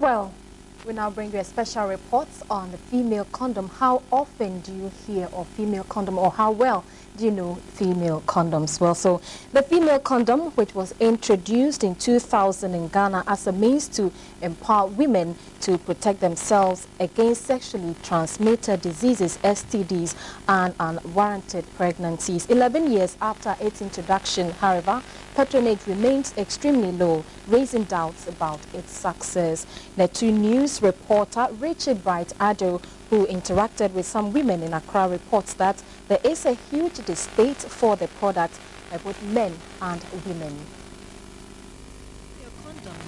Well, we now bring you a special report on the female condom. How often do you hear of female condom, or how well do you know female condoms? Well, so the female condom, which was introduced in 2000 in Ghana as a means to empower women to protect themselves against sexually transmitted diseases, STDs, and unwarranted pregnancies. 11 years after its introduction, however, patronage remains extremely low, raising doubts about its success. The 2 News reporter Richard Bright Addo, who interacted with some women in Accra, reports that there is a huge distaste for the product by both men and women.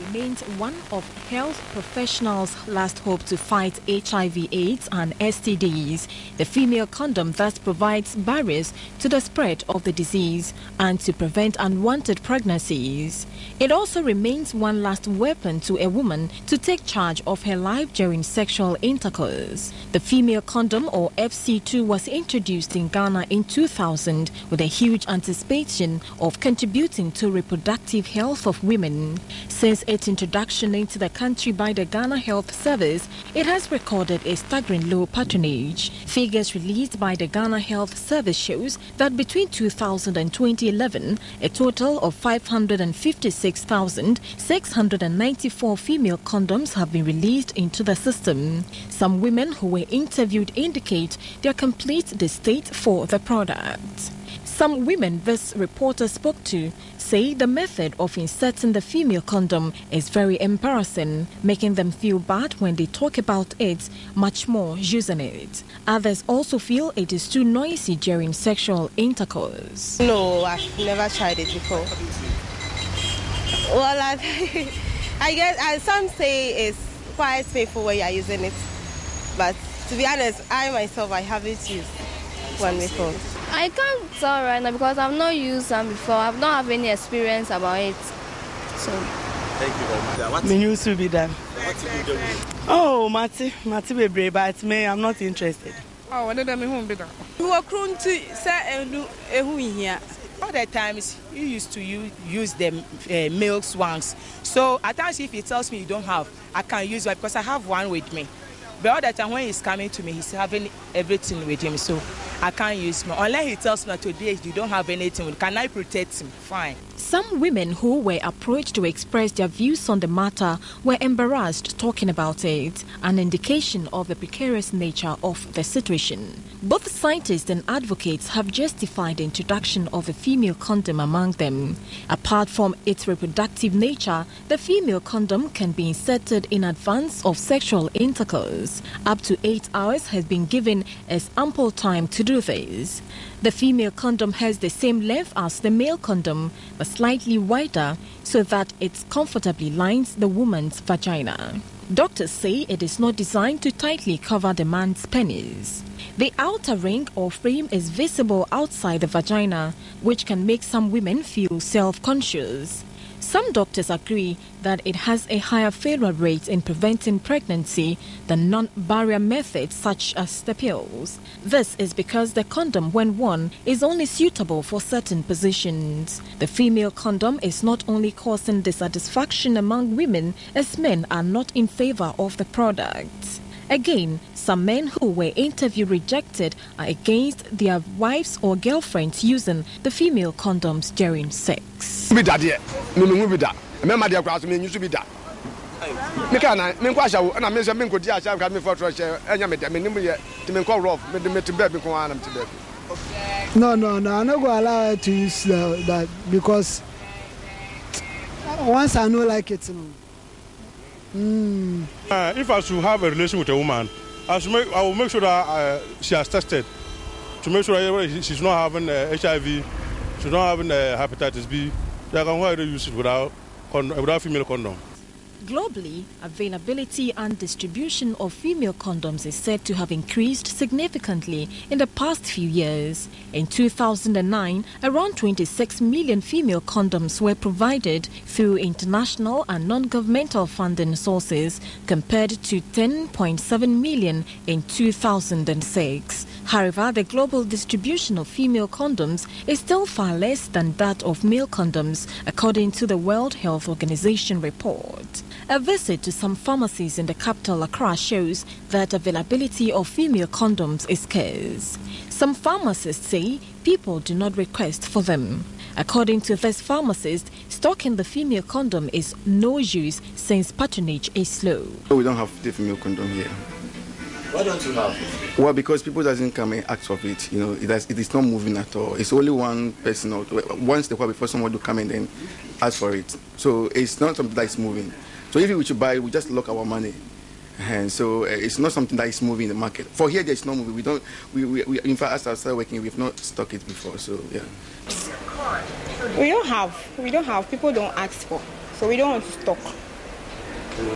Remains one of health professionals' last hope to fight HIV/AIDS and STDs. The female condom thus provides barriers to the spread of the disease and to prevent unwanted pregnancies. It also remains one last weapon to a woman to take charge of her life during sexual intercourse. The female condom, or FC2, was introduced in Ghana in 2000 with a huge anticipation of contributing to reproductive health of women. Since its introduction into the country by the Ghana Health Service, it has recorded a staggering low patronage. Figures released by the Ghana Health Service shows that between 2000 and 2011, a total of 556,694 female condoms have been released into the system. Some women who were interviewed indicate their complete distaste for the product. Some women this reporter spoke to say the method of inserting the female condom is very embarrassing, making them feel bad when they talk about it, much more using it. Others also feel it is too noisy during sexual intercourse. No, I've never tried it before. Well, I guess some say it's quite painful when you're using it, but to be honest, I myself, I haven't used one before. I can't tell right now because I've not used them before. I've not have any experience about it. So. Thank you very much. What used to be done. What do you do? Oh, Mati be brave, but me, I'm not interested. Oh, what did I mean? You were cruel to say here. All the times you used to use the milk swans. So at times if he tells me you don't have, I can use it because I have one with me. But all the time when he's coming to me, he's having everything with him, so I can't use him. Unless he tells me today you don't have anything, can I protect him? Fine. Some women who were approached to express their views on the matter were embarrassed talking about it, an indication of the precarious nature of the situation. Both scientists and advocates have justified the introduction of a female condom among them. Apart from its reproductive nature, the female condom can be inserted in advance of sexual intercourse. Up to 8 hours has been given as ample time to do this. The female condom has the same length as the male condom, but slightly wider so that it comfortably lines the woman's vagina. Doctors say it is not designed to tightly cover the man's penis. The outer ring or frame is visible outside the vagina, which can make some women feel self-conscious. Some doctors agree that it has a higher failure rate in preventing pregnancy than non-barrier methods such as the pills. This is because the condom, when worn, is only suitable for certain positions. The female condom is not only causing dissatisfaction among women, as men are not in favor of the product. Again, some men who were interviewed rejected are against their wives or girlfriends using the female condoms during sex. No, I'm not going to allow her to use that because once I know like it. If I should have a relation with a woman, I will make sure that she has tested to make sure that she's not having HIV, she's not having hepatitis B. They can use it without female condom. Globally, availability and distribution of female condoms is said to have increased significantly in the past few years. In 2009, around 26 million female condoms were provided through international and non-governmental funding sources, compared to 10.7 million in 2006. However, the global distribution of female condoms is still far less than that of male condoms, according to the World Health Organization report. A visit to some pharmacies in the capital Accra shows that availability of female condoms is scarce. Some pharmacists say people do not request for them. According to this pharmacist, stocking the female condom is no use since patronage is slow. We don't have the female condom here. Why don't you have it? Well, because people doesn't come and ask of it. You know, it is not moving at all. It's only one person or once the while before someone to come and then ask for it. So it's not something that is moving. So if we should buy, we just lock our money. And so it's not something that is moving in the market. For here, there's no moving. We in fact, as I started working, we've not stocked it before. So yeah. We don't have. People don't ask for. So we don't want to stock.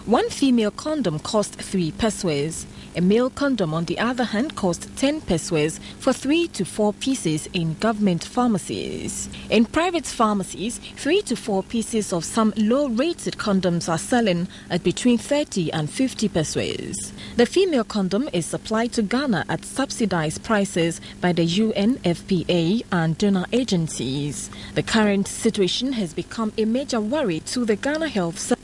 One female condom cost 3 pesos. A male condom, on the other hand, cost 10 pesos for 3 to 4 pieces in government pharmacies. In private pharmacies, 3 to 4 pieces of some low-rated condoms are selling at between 30 and 50 pesos. The female condom is supplied to Ghana at subsidized prices by the UNFPA and donor agencies. The current situation has become a major worry to the Ghana Health Service,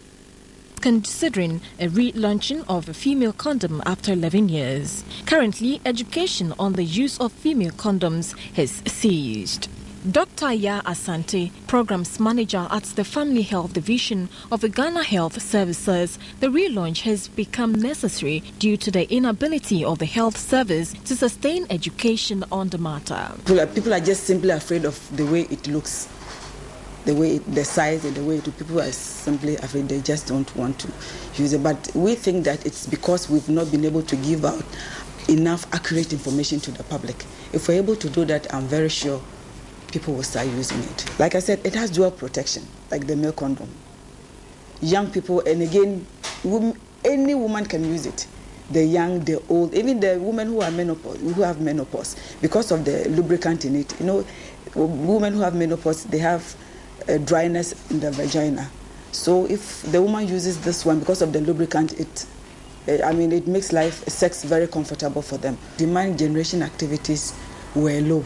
considering a relaunching of a female condom after 11 years. Currently, education on the use of female condoms has ceased. Dr. Ya Asante, Programs Manager at the Family Health Division of the Ghana Health Services, the relaunch has become necessary due to the inability of the health service to sustain education on the matter. People are just simply afraid of the way it looks. The size and the way people are simply afraid, they just don't want to use it. But we think that it's because we've not been able to give out enough accurate information to the public. If we're able to do that, I'm very sure people will start using it. Like I said, it has dual protection, like the male condom. Young people, and again, any woman can use it. The young, the old, even the women who have menopause, because of the lubricant in it. You know, women who have menopause, they have dryness in the vagina. So if the woman uses this one because of the lubricant, it makes sex very comfortable for them. Demand generation activities were low.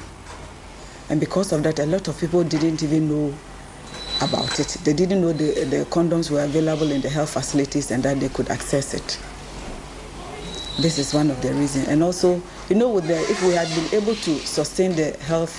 And because of that, a lot of people didn't even know about it. They didn't know the condoms were available in the health facilities and that they could access it. This is one of the reasons. And also, you know, if we had been able to sustain the health,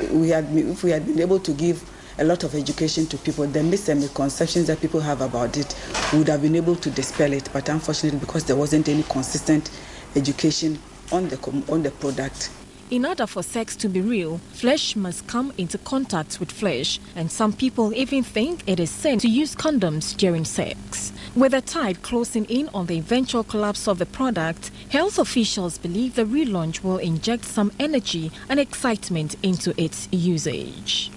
if we had been able to give a lot of education to people, the myths and misconceptions that people have about it, we would have been able to dispel it. But unfortunately, because there wasn't any consistent education on the product. In order for sex to be real, flesh must come into contact with flesh, and some people even think it is sin to use condoms during sex. With the tide closing in on the eventual collapse of the product, health officials believe the relaunch will inject some energy and excitement into its usage.